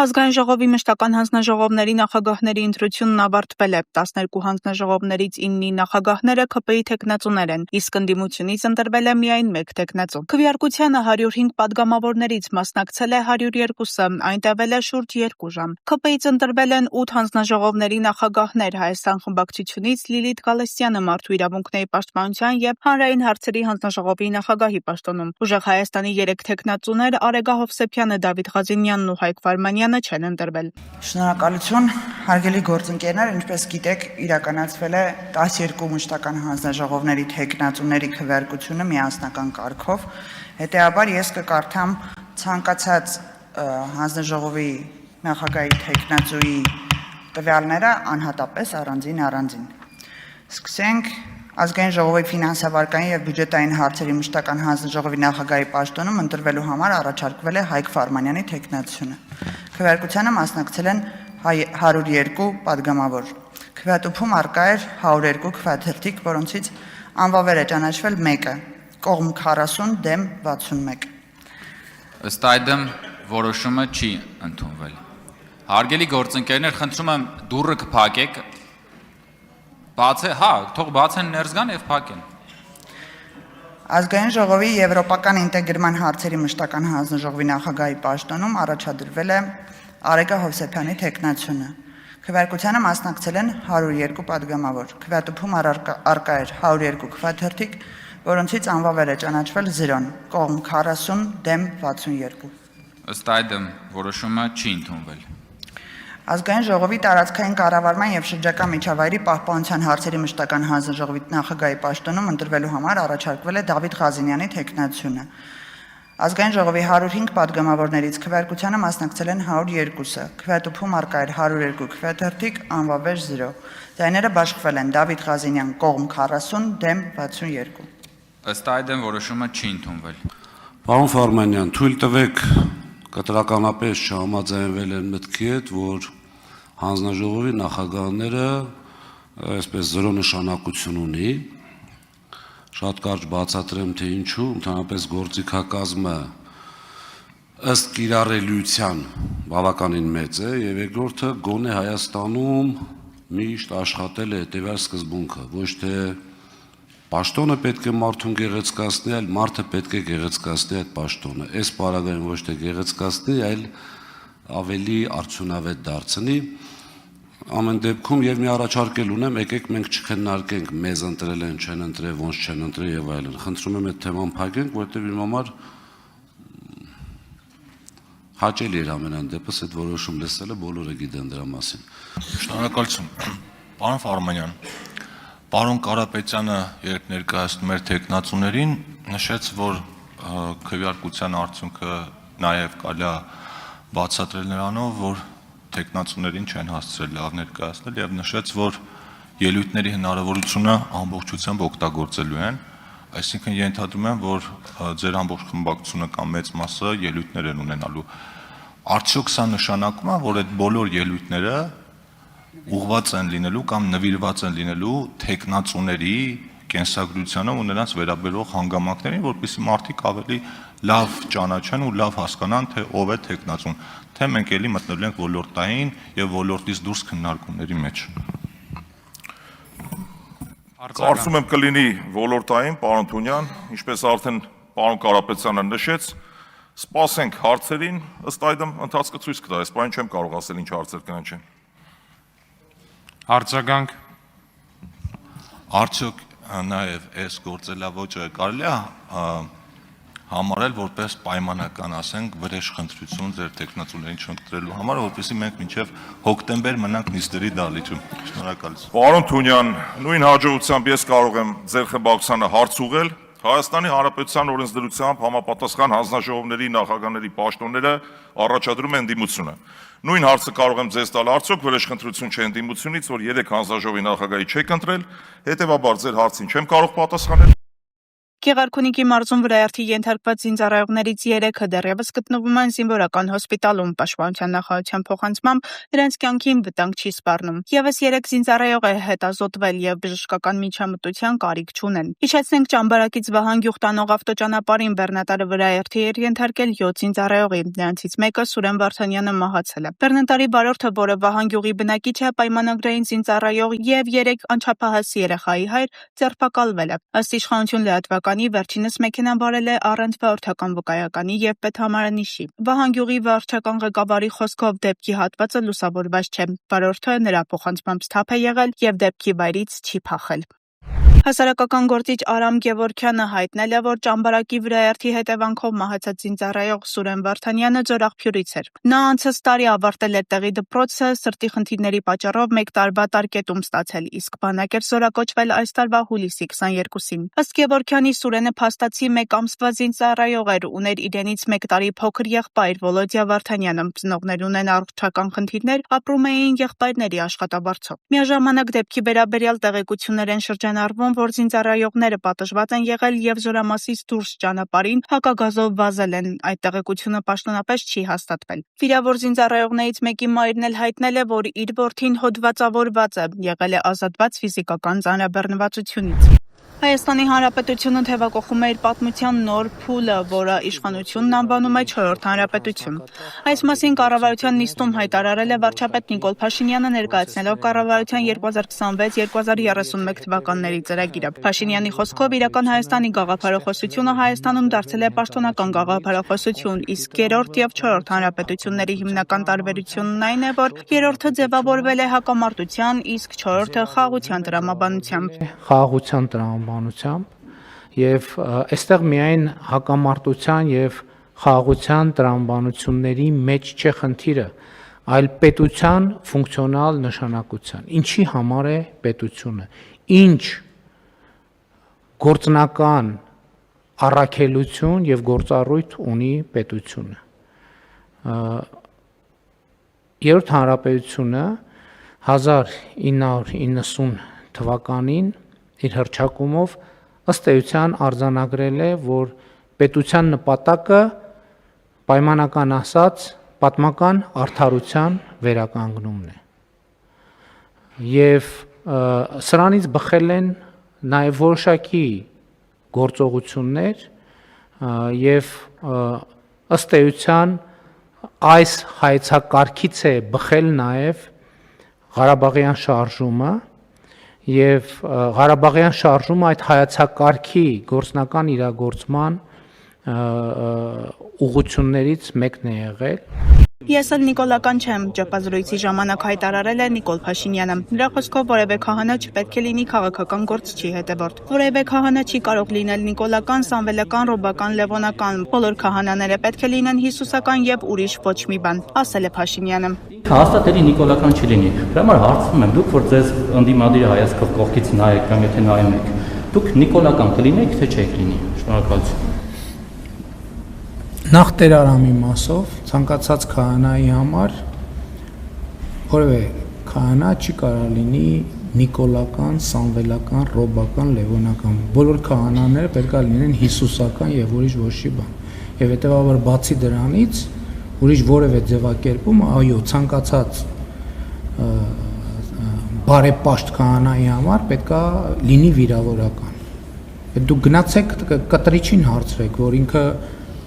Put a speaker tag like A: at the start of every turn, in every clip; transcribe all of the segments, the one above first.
A: Ազգային ժողովի մշտական հանձնաժողովների նախագահների ընտրությունն ավարտվել է։ 12 հանձնաժողովներից 9-ի նախագահները ՔՊ-ի թեկնածուներ են, իսկ ընդդիմությունից ընտրվել է միայն 1 թեկնածու։ Քվեարկությանը 105 падգամավորներից մասնակցել է 102-ը, այն տևել է շուրջ 2 ժամ։ ՔՊ-ից ընտրվել են 8 հանձնաժողովների նախագահներ՝ Հայաստան խմբակցությունից Լիլիթ Գալստյանը մարդու իրավունքների պաշտպանության և հանրային հարցերի հանձնաժողովի նախագահի պաշտոնում։ Ուժեղ Հայաստանի 3 թեկնածուներ Արեգա Հովսեփյանը, Դավիթ Ղազինյանն ու Հայկ Վարմանյանը չեն ընտրվել։
B: Շնորհակալություն, հարգելի գործընկերներ, ինչպես գիտեք, իրականացվել է 12 մշտական հանձնաժողովների թեկնածուների քվեարկությունը միասնական կարգով։ Հետևաբար ես կկարդամ ցանկացած հանձնաժողովի նախագահի թեկնածուի տվյալները անհատապես առանձին։ Սկսենք Ազգային ժողովի ֆինանսավարական և բյուջետային հարցերի մշտական հանձնաժողովի նախագահի պաշտոնում ընտրվելու համար առաջարկվել է Հայկ Վարմանյանի թեկնածությունը։ Քվեարկությանը մասնակցել են 102 падգամավոր։ Քվեատուփում առկա էր 102 քվեաթերթիկ, որոնցից անվավեր է ճանաչվել 1-ը՝ կողմ 40, դեմ 61։
C: Ըստ այդմ որոշումը չի ընդունվել։ Հարգելի գործընկերներ, խնդրում եմ դուռը կփակեք։ Թող բացեն ներս գան և փակեն։
B: Ազգային ժողովի եվրոպական ինտեգրման հարցերի մշտական հանձնաժողովի նախագահի պաշտոնում առաջադրվել է Արեգա Հովսեփյանի թեկնածությունը։ Քվեարկությանը մասնակցել են 102 падգամավոր։ Քվեատուփում առկա էր 102 քվեաթերթիկ, որոնցից անվավեր է ճանաչվել 0-ն՝ կողմ 40, դեմ 62։
C: Ըստ այդմ որոշումը չի ընդունվել։
B: Ազգային ժողովի տարածքային կառավարման և շրջակա միջավայրի պահպանության հարցերի մշտական հանձնաժողովի նախագահի պաշտոնում ընտրվելու համար առաջարկվել է Դավիթ Ղազինյանի թեկնածությունը։ Ազգային ժողովի 105 падգամավորներից քվեարկությանը մասնակցել են 102-ը։ Քվեատուփում առկա էր 102 քվեաթերթիկ, անվավեր 0։ Ձայները բաշխվել են Դավիթ Ղազինյան կողմ 40, դեմ 62։
C: Ըստ այդմ որոշումը չի ընդունվել։
D: Պարոն Վարմանյան, թույլ տվեք կտրականապես չհամաձայնվել են մտքի հետ, որ հանձնաժողովի նախագահները այսպես 0 նշանակություն ունի։ Շատ կարճ բացատրեմ, թե ինչու, ընդհանրապես գործիքակազմը ըստ կիրառելիության բավականին մեծ է, եւ երկրորդը գոնե Հայաստանում միշտ աշխատել է հետեւյալ սկզբունքը, ոչ թե պաշտոնը պետք է մարդուն գեղեցկացնի, այլ մարդը պետք է գեղեցկացնի այդ պաշտոնը։ Այս պարագայում ոչ թե գեղեցկացնի, այլ ավելի արդյունավետ դարձնի։ Ամեն դեպքում եւ մի առաջարկել ունեմ, եկեք մենք չքննարկենք մեզ ընտրել են, չեն ընտրել, ոնց չեն ընտրել եւ այլն։ Խնդրում եմ այդ թեման փակենք, որովհետեւ իմ համար հաճելի էր ամենայն դեպս այդ որոշում լսելը, բոլորը գիտեն դրա մասին։
E: Շնորհակալություն։ Պարոն Վարմանյան, Պարոն Կարապետյանը երբ ներկայացնում էր թեկնածուներին, նշեց, որ քվեարկության արդյունքը նաև կարելի է բացատրել նրանով, որ թեկնածուներին չեն հասցրել լավ ներկայացնել եւ նշեց, որ ելույթների հնարավորությունը ամբողջությամբ օգտագործելու են, այսինքն ենթադրում եմ, որ ձեր ամբողջ խմբակցությունը կամ մեծ մասը ելույթներ են ունենալու։ Արդյոք սա նշանակում է, որ այդ բոլոր ելույթները ուղղված են լինելու կամ նվիրված են լինելու թեկնածուների կենսագրությանը ու նրանց վերաբերող հանգամանքներին, որպեսզի մարդիկ ավելի լավ ճանաչեն ու լավ հասկանան, թե ով է թեկնածուն, թե մենք էլի մտնելու ենք ոլորտային եւ ոլորտից դուրս քննարկումների մեջ։
F: Կարծում եմ կլինի ոլորտային, պարոն Թունյան, ինչպես արդեն պարոն Կարապետյանը նշեց, սպասենք հարցերին, ըստ այդմ ընթացքը ցույց կտա, այս բանը չեմ կարող ասել ինչ հարցեր կնչեն։
G: Արձագանք։
E: Արդյոք նաև այս գործելավոճը կարելի է համարել որպես պայմանական, ասենք, վրեժ խնդրություն ձեր թեկնածուներին չընտրելու համար, որպեսզի մենք մինչև հոկտեմբեր մնանք նիստերի դահլիճում։ Շնորհակալություն։
F: Պարոն Թունյան, նույն հաջողությամբ ես կարող եմ ձեր խմբակցությանը հարց ուղղել։ Հայաստանի Հանրապետության օրենսդրությամբ համապատասխան հանձնաժողովների նախագահների պաշտոնները առաջադրում են ընդդիմությունը։ Նույն հարցը կարող եմ ձեզ տալ, արդյոք վրեժխնդրություն չէ ընդդիմությունից, որ 3 հանձնաժողովի նախագահի չեք ընտրել, հետևաբար ձեր հարցին չեմ կարող պատասխանել։
A: Գեղարքունիքի մարզում վրայերթի ենթարկված զինծառայողներից 3-ը դեռևս գտնվում են զինվորական հոսպիտալում, պաշտպանության նախարարության փոխանցմամբ նրանց կյանքին վտանգ չի սպառնում։ Եվս 3 զինծառայող է հետազոտվել եւ բժշկական միջամտության կարիք չունեն։ Հիշեցնենք, Ճամբարակից Վահան գյուղ տանող ավտոճանապարհին բեռնատարը վրայերթի էր ենթարկել 7 զինծառայողի, նրանցից մեկը Սուրեն Վարդանյանը մահացել է։ Բեռնատարի վարորդը, որը Վահան գյուղի բնակիչ է, պայմանագրային զինծառայող եւ 3 անչափահաս երեխայի հայր, ձերբակալվել է։ Ըստ իշխանություն լրատվականի վերջինս մեքենան վարել է առանց վարորդական վկայականի եւ պետհամարանիշի։ Վահան գյուղի վարչական ղեկավարի խոսքով դեպքի հատվածը լուսավորված չէ։ Վարորդը նրա փոխանցմամբ սթափ է եղել եւ դեպքի վայրից չի փախել։ Հասարակական գործիչ Արամ Գևորգյանը հայտնել է, որ Ճամբարակի վրայերթի հետևանքով մահացած զինծառայող Սուրեն Վարդանյանը Ձորաղբյուրից էր։ Նա անցած տարի ավարտել էր տեղի դպրոցը, սրտի խնդիրների պատճառով 1 տարվա տարկետում ստացել, իսկ բանակ էր զորակոչվել այս տարվա հուլիսի 22-ին։ Ըստ Գևորգյանի, Սուրենը փաստացի 1 ամսվա զինծառայող էր, ուներ իրենից 1 տարի փոքր եղբայր Վոլոդիա Վարդանյանը։ Ծնողներ ունեն առողջական խնդիրներ, ապրում էին եղբայրների աշխատավարձով։ Միաժամանակ դեպքի վերաբերյալ տեղեկություններ են շրջանառվում, որ զինծառայողները պատժված են եղել եւ զորամասից դուրս ճանապարհին հակագազով վազել են։ Այդ տեղեկությունը պաշտոնապես չի հաստատվել։ Վիրավոր զինծառայողներից մեկի մայրն էլ հայտնել է, որ իր որդին հոդվածավորված է, եղել է ազատված ֆիզիկական ծանրաբեռնվածությունից։ Հայաստանի Հանրապետությունը թևակողում է իր պատմության նոր փուլը, որը իշխանությունն անվանում է 4-րդ հանրապետություն։ Այս մասին կառավարության նիստում հայտարարել է վարչապետ Նիկոլ Փաշինյանը, ներկայացնելով կառավարության 2026-2031 թվականների ծրագիրը։ Փաշինյանի խոսքով իրական Հայաստանի գաղափարախոսությունը Հայաստանում դարձել է պաշտոնական գաղափարախոսություն, իսկ 3-րդ եւ 4-րդ հանրապետությունների հիմնական տարբերությունն այն է, որ 3-րդը ձևավորվել է հակամարտության, իսկ 4-րդը խաղաղության տրամաբանությամբ։
G: Խաղաղության տրամաբանությամբ եւ այստեղ միայն հակամարտության եւ խաղաղության տրամաբանությունների մեջ չէ խնդիրը, այլ պետության ֆունկցիոնալ նշանակության։ Ինչի համար է պետությունը։ Ինչ գործնական առաքելություն եւ գործառույթ ունի պետությունը։ Երրորդ հանրապետությունը 1990 թվականին իր հռչակումով ըստ էության արձանագրել է, որ պետության նպատակը պայմանական ասած պատմական արդարության վերականգնումն է։ Եվ սրանից բխել են նաև որոշակի գործողություններ եւ ըստ էության այս հայեցակարգից է բխել նաև Ղարաբաղյան շարժումը եւ Ղարաբաղյան շարժումը այդ հայեցակարգի գործնական իրագործման ուղղություններից մեկն է եղել։
A: Ես էլ նիկոլական չեմ, ճեպազրույցի ժամանակ հայտարարել է Նիկոլ Փաշինյանը։ Նրա խոսքով որևէ քահանա չպետք է լինի քաղաքական գործչի հետևորդ։ Որևէ քահանա չի կարող լինել նիկոլական, սամվելական, ռոբական, լևոնական։ Բոլոր քահանաները պետք է լինեն հիսուսական եւ ուրիշ ոչ մի բան, ասել է Փաշինյանը։
H: Հաստատ էլի նիկոլական չլինի։ Դրա համար հարցնում եմ, դուք որ ձեզ ընդդիմադիր հայացքով կողքից նայեք կամ եթե նայում եք, դուք նիկոլական կլինեք, թե չեք լինի։ Շնորհակալություն։
G: Նախ Տեր Արամի մասով ցանկացած քահանայի համար որևէ քահանա չի կարող լինի նիկոլական, սամվելական, ռոբական, լևոնական։ Բոլոր քահանաները պետք է լինեն հիսուսական եւ ուրիշ ոչ մի բան։ Եվ հետեւաբար բացի դրանից ուրիշ որևէ ձևակերպում, այո, ցանկացած բարեպաշտ քահանայի համար պետք է լինի վիրավորական։ Դուք գնացեք կտրիչին հարցրեք, որ ինքը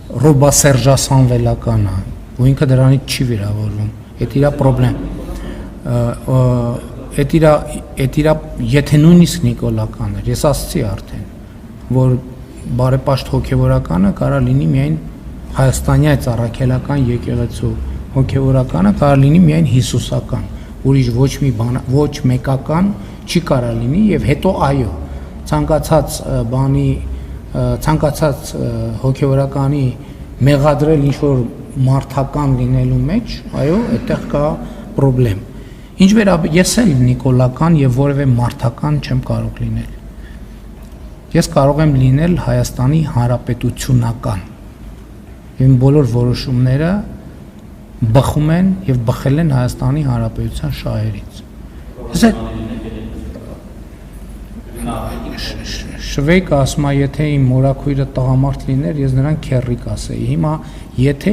G: ռոբասերժասանվելական է, ու ինքը դրանից չի վիրավորվում։ Այդ իրա պրոբլեմ։ Այդ իրա եթե նույնիսկ նիկոլական էր, ես ասացի արդեն, որ բարեպաշտ հոգևորականը կարող լինի միայն հայաստանյա առաքելական եկեղեցու հոգևորականը կարող լինի միայն հիսուսական, ուրիշ ոչ մի բան, ոչ մեկական չի կարող լինի եւ հետո այո, ցանկացած բանի ցանկացած հոգևորականի մեղադրել ինչ-որ մարդական լինելու մեջ, այո, այդտեղ կա պրոբլեմ։ Ինչ վերաբերյալ ես էլ նիկոլական եւ որևէ մարդական չեմ կարող լինել։ Ես կարող եմ լինել Հայաստանի Հանրապետությունական։ Իմ բոլոր որոշումները բխում են եւ բխել են Հայաստանի Հանրապետության շահերից։ Շվեյկը ասում է, եթե իմ մորաքույրը տղամարդ լիներ, ես նրան քեռի կասեի։ Հիմա եթե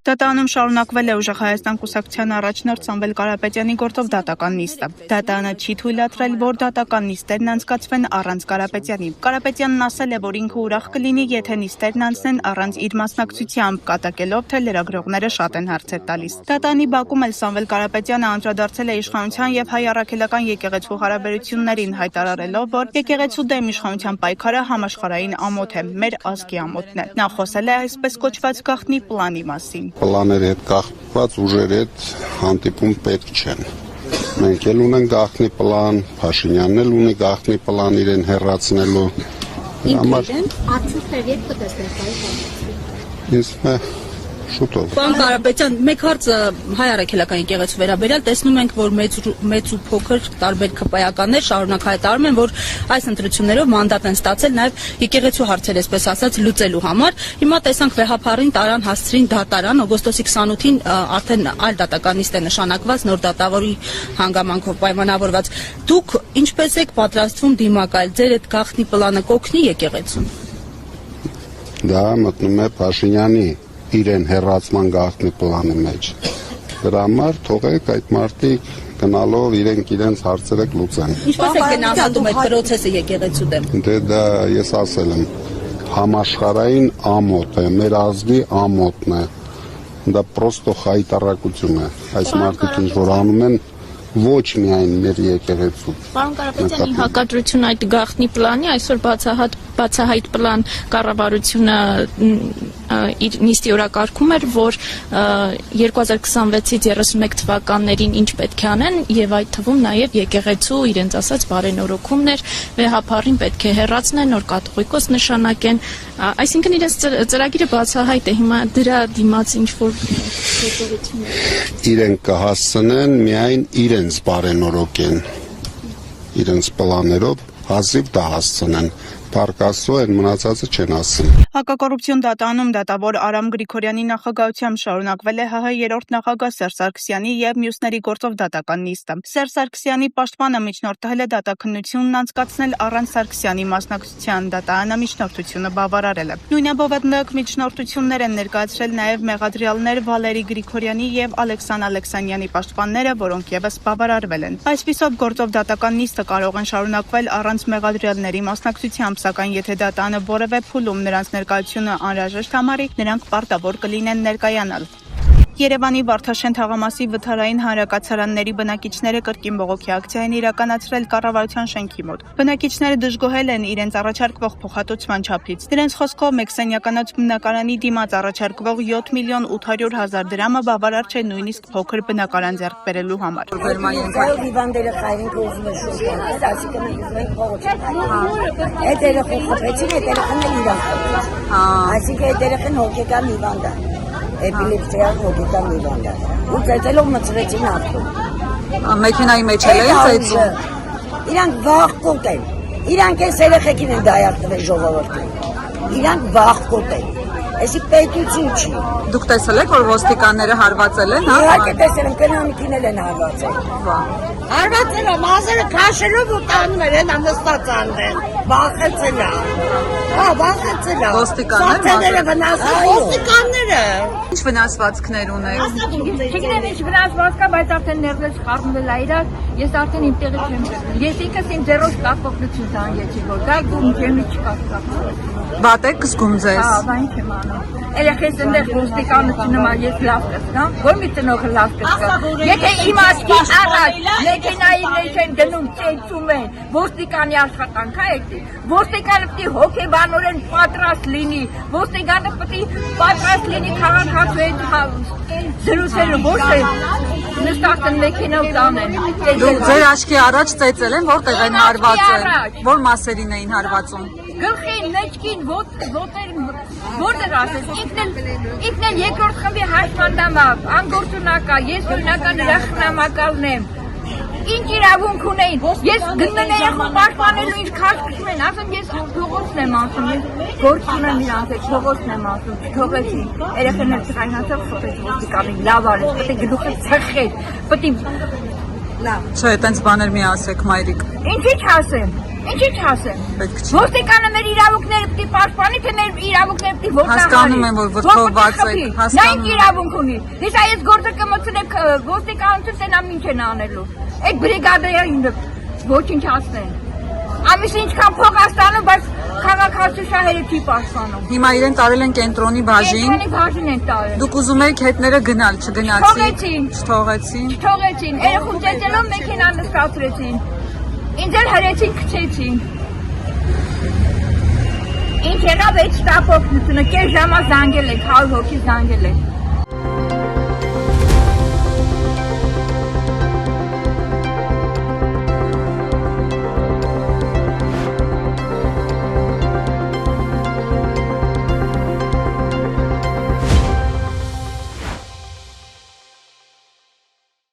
A: Դատարանում շարունակվել է ուժեղ Հայաստան կուսակցության առաջնորդ Սամվել Կարապետյանի գործով դատական նիստը։ Դատարանը չի թույլատրել, որ դատական նիստերն անցկացվեն առանց Կարապետյանի։ Կարապետյանն ասել է, որ ինքը ուրախ կլինի, եթե նիստերն անցնեն առանց իր մասնակցությամբ, կատակելով, թե լրագրողները շատ են հարցեր տալիս։ Դատարանի բակում էլ Սամվել Կարապետյանը անդրադարձել է իշխանության եւ հայ առաքելական եկեղեցու հարաբերություններին, հայտարարելով, որ եկեղեցու դեմ իշխանության պայքարը համաշխարհային ամոթ է, մեր ազգի ամոթն է։ Նա խոսել է այսպես կոչված գաղտնի պլանի մասին։
I: Պլաների հետ կախված ուժերի հետ հանդիպում պետք չեն։ Մենք էլ ունենք գաղտնի պլան, Փաշինյանն էլ ունի գաղտնի պլան իրեն հեռացնելու։
J: Արդյունքներ երբ կտեսնենք
I: Ես շուտով։
J: Պարոն Կարապետյան, մեկ հարցը հայ առաքելական եկեղեցու վերաբերյալ տեսնում ենք, որ մեծ ու փոքր տարբեր քպայականներ շարունակ հայտարարում են, որ այս ընտրություններով մանդատ են ստացել նաև եկեղեցու հարցեր, այսպես ասած, լուծելու համար։ Հիմա տեսանք վեհապարին տարան հասցրին դատարան, օգոստոսի 28-ին արդեն այլ դատական նիստ է նշանակված, նոր դատավորի հանգամանքով պայմանավորված։ Դուք ինչպես եք պատրաստվում դիմակայել, ձեր այդ գաղտնի պլանը կօգնի եկեղեցուն։
I: Դա մտնում է Փաշինյանի իրեն հեռացման գաղտնի պլանի մեջ։ Դրա համար թողեք այդ մարդիկ գնալով իրենց հարցերը լուծեն։
J: Ինչպես եք գնահատում այդ process-ը եկեղեցու դեմ։
I: Դե դա ես ասել եմ, համաշխարհային ամոթ է, մեր ազգի ամոթն է։ Դա պրոստո հայտարարություն է։ Այս մարդիկ ինչ որ անում են ոչ միայն մեր եկեղեցու։
K: Պարոն Կարապետյան, հակադրություն այդ գաղտնի պլանի, այսօր բացահայտ պլան կառավարությունը իր նիստի օրակարգում էր, որ 2026-ից 31 թվականներին ինչ պետք է անեն եւ այդ թվում նաեւ եկեղեցու իրենց ասած բարենորոգումներ, վեհապարին պետք է հեռացնեն, նոր կաթողիկոս նշանակեն, այսինքն իրենց ծրագիրը բացահայտ է, հիմա դրա դիմաց ինչ որ
I: իրենք կհասցնեն միայն իրենց բարենորոգեն, իրենց պլաներով հազիվ դա հասցնեն, Պարկասո են մնացածը չեն ասում։
A: Հակակոռուպցիոն դատարանում դատավոր Արամ Գրիգորյանի նախագահությամբ շարունակվել է ՀՀ երրորդ նախագահ Սերժ Սարգսյանի եւ մյուսների գործով դատական նիստը։ Սերժ Սարգսյանի պաշտպանը միջնորդել է դատաքննությունն անցկացնել առանց Սարգսյանի մասնակցության, դատարանը միջնորդությունը բավարարել է։ Նույնաբով այդ միջնորդություններ են ներկայացրել նաեւ մեղադրյալներ Վալերի Գրիգորյանի եւ Ալեքսան Ալեքսանյանի պաշտպանները, որոնք եւս բավարարվել են։ Այսպիսով գործով դատական նիստը կարող են շարունակվել առանց մեղադրյալների մասնակցությամբ, սակայն եթե դատարանը որևէ փուլում նրանց ներկայությունը անհրաժեշտ համարի, նրանք պարտավոր կլինեն ներկայանալ։ Երևանի Վարդաշեն թաղամասի վթարային հանրակացարանների բնակիչները կրկին բողոքի ակցիա են իրականացրել կառավարության շենքի մոտ։ Բնակիչները դժգոհել են իրենց առաջարկվող փոխհատուցման չափից։ Նրանց խոսքով մեքսենյականոց բնակարանի դիմաց առաջարկվող 7 միլիոն 800 հազար դրամը բավարար չէ նույնիսկ փոքր բնակարան ձեռք բերելու համար։
L: Հիվանդները խայրին կողմ է շուտ, ասիկը մենք փողոց։ Այդ երեխան խփեցին, այդ երեխան էլ իրան։ Այսինքն այդ երեխան հոգեկան հիվանդ է։ Էպիլեպսիա հոգեկան հիվանդ է։ Ու ծեծելով մցրեցին արդյոք։
A: Մեքենայի մեջ էլ են ծեծում։
L: Իրանք վախկոտ են։ Իրանք այս երեխեքին են դայակտվել ժողովրդին։ Իրանք վախկոտ են։ Այսի պետություն չի։
A: Դուք տեսել եք, որ ոստիկանները հարվածել են, հա։
L: Իհարկե տեսել եմ, կնամիկին էլ են հարվածել։ Հարվածել է, մազերը քաշելով ու տանում էր, են նստած անդեն։ Բախեցել է։ Հա, բախեցել է։
A: Ոստիկանները
L: վնասել։ Ոստիկանները։
A: Ինչ վնասվածքներ ունեք։
K: Չգիտեմ ինչ վնասված կա, բայց արդեն ներվեց խառնվել է իրար, ես արդեն իմ տեղը չեմ գտնում։ Ես ինքս իմ ձեռով կապօգնություն տանգեցի, որ գայ դու ջեմի չկա։
A: Վատ եք զգում ձեզ։
K: Հա, բա ինչ եմ անում։ Երեխես այնտեղ ոստիկանությունում ես լավ կսկամ, որ մի ծնողը լավ կսկամ։ Եթե իմ ասկի առաջ մեքենայի մեջ են գնում, ծեծում են, ոստիկանի աշխատանք է էդի։ Ոստիկանը պետք է հոգեբանորեն պատրաստ լինի, ոստիկանը պետք է պատրաստ լինի քաղաքացու հետ զրուցելու, ոչ թե նստած են մեքենով տանեն։
A: Ձեր աչքի առաջ ծեծել են, որտեղ են հարվածել, որ մասերին էին հարվածում։
K: Գլխին, մեջքին, ոտերին, որտեղ ասես, ինքն էլ երկրորդ խմբի հաշմանդամա, անգործունակա, ես օրինական նրա խնամակալն եմ, ինչ իրավունք ունեին, ես գննել երեխուն պաշտպանելու ինչ քաշքշում են, ասում ես փողոցն եմ ասում, ես գործ ունեմ իրանց հետ, փողոցն եմ ասում, չթողեցի, երեխաները ցխայնացավ, խփեց ոստիկանին, լավ արեց, պետք է գլուխը ցխեր, պետք է
A: Չէ, այտենց բաներ մի ասեք, մայրիկ։
K: Ինչի՞ չասեմ։ Ինչի՞ չասեմ։
A: Պետք չի։
K: Ոստիկանը մեր իրավունքները պիտի պաշտպանի, թե մեր իրավունքները պիտի որդաղարի։
A: Հասկանում եմ, որ վրդովված եք,
K: Նա
A: հասկանում
K: ինչ իրավունք ունի։ Իսկ այս գործը կմցնեք ոստիկանություն տենա ինչ են անելու։ Այդ բրիգադային ոչինչ ասնեն։ Ամիս ինչքան փող աստանում, բայց քաղաքացու շահերը չի պաշտպանում։
A: Հիմա իրեն տարել են կենտրոնի բաժին։
K: Կենտրոնի բաժին են տարել։
A: Դուք ուզում եք հետները գնալ, չգնացին։
K: Չթողեցին։
A: Չթողեցին։
K: Չթողեցին, երեխուն ծեծելով մեքենան նստացրեցին։ Ինձ էլ հրեցին, քչեցին։ Ինչ եղավ այդ շտապօգնությունը, կես ժամա զանգել եք, 100 հոգի զանգել եք։